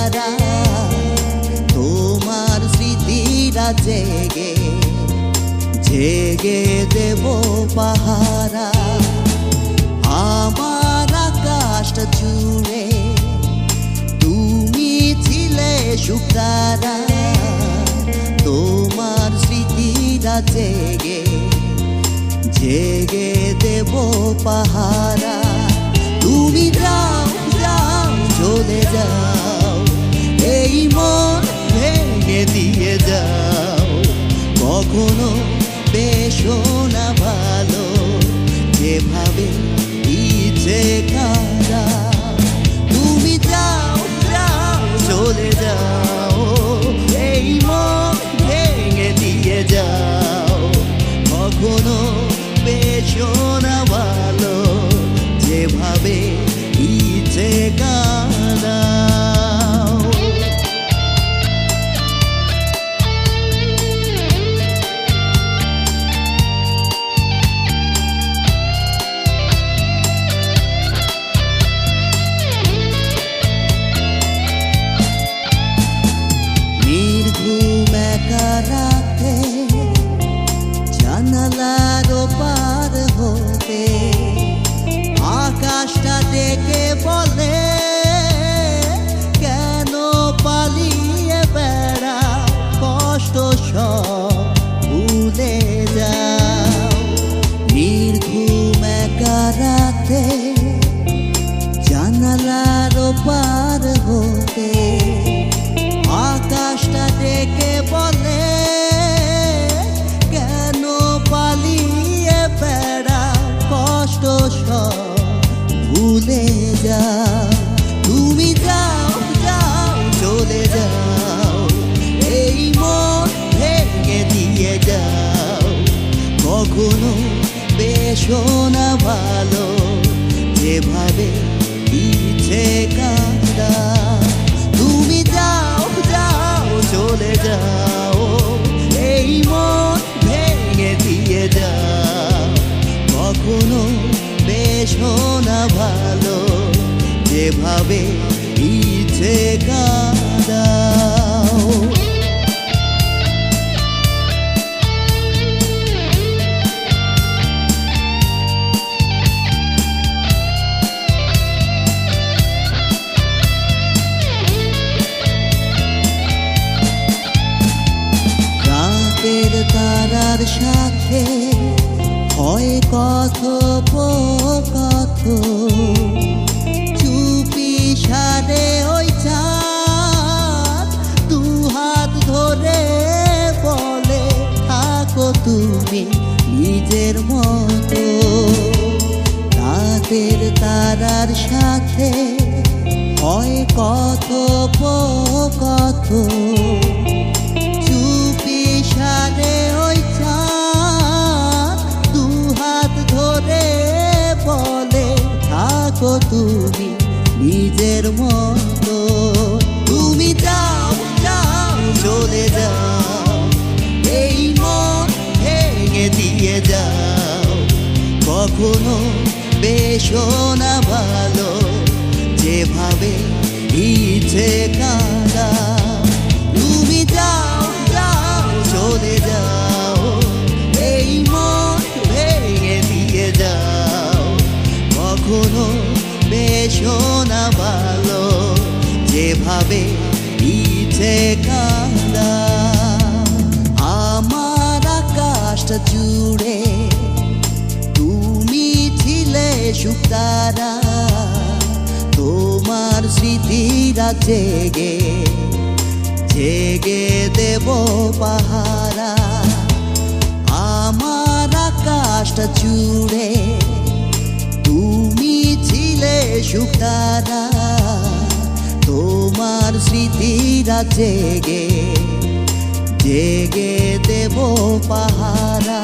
তারা, তোমার স্মৃতিরা জেগে জেগে দেব পাহারা। আমার আকাশটা জুড়ে তুমি ছিলে শুকতারা, তোমার স্মৃতিরা জেগে জেগে দেব পাহারা। তুমি যাও যাও চলে যাও, এই মন ভেঙে দিয়ে যাও। কখনো বেশো না ভালো, যেভাবে ইচ্ছে কারা। তুমি যাও যাও চলে যাও, এই মন ভেঙে দিয়ে যাও। কখনো বেশো না ভালো, যেভাবে ইচ্ছে কারা। নির্ঘুম একা রাতে জানালার পার হতে আকাশটা ডেকে বলে, কেন পালিয়ে বেড়া, কষ্ট সব ভুলে যাও। নির্ঘুম একা রাতে জানালার পার হতে আকাশটা ডেকে বলে, কেন পালিয়ে বেড়া, কষ্ট সব ভুলে যাও। তুমি যাও যাও চলে যাও, এই মন ভেঙে দিয়ে যাও। কখনো বেশো না ভালো, যেভাবে ইচ্ছে কারা। তুমি যাও যাও চলে যাও, এই মন ভেঙে দিয়ে যাও। কখনো বেশো না ভালো, যেভাবে ইচ্ছে কারা। রাতের তারার সাথে হয় কথোপকথন, চুপি সারে ওই চাঁদ দুহাত ধরে বলে, থাকো তুমি নিজের মতো। রাতের তারার সাথে হয় কথোপকথন, চুপি সারে ওই চাঁদ দুহাত ধরে বলে, থাকো তুমি নিজের মতো। তুমি যাও যাও চলে যাও, এই মন ভেঙে দিয়ে যাও। কখনো বেশো না ভালো, যেভাবে ইচ্ছে কারা। তুমি যাও যাও চলে যাও, এই মন ভেঙে দিয়ে যাও। কখনো বেশো না ভালো, যেভাবে ইচ্ছে কারা। আমার আকাশটা জুড়ে তুমি ছিলে শুকতারা, তোমার স্মৃতিরা জেগে জেগে দেব পাহারা। আমার আকাশটা জুড়ে তুমি ছিলে শুকতারা, তোমার স্মৃতিরা জেগে জেগে দেব পাহারা।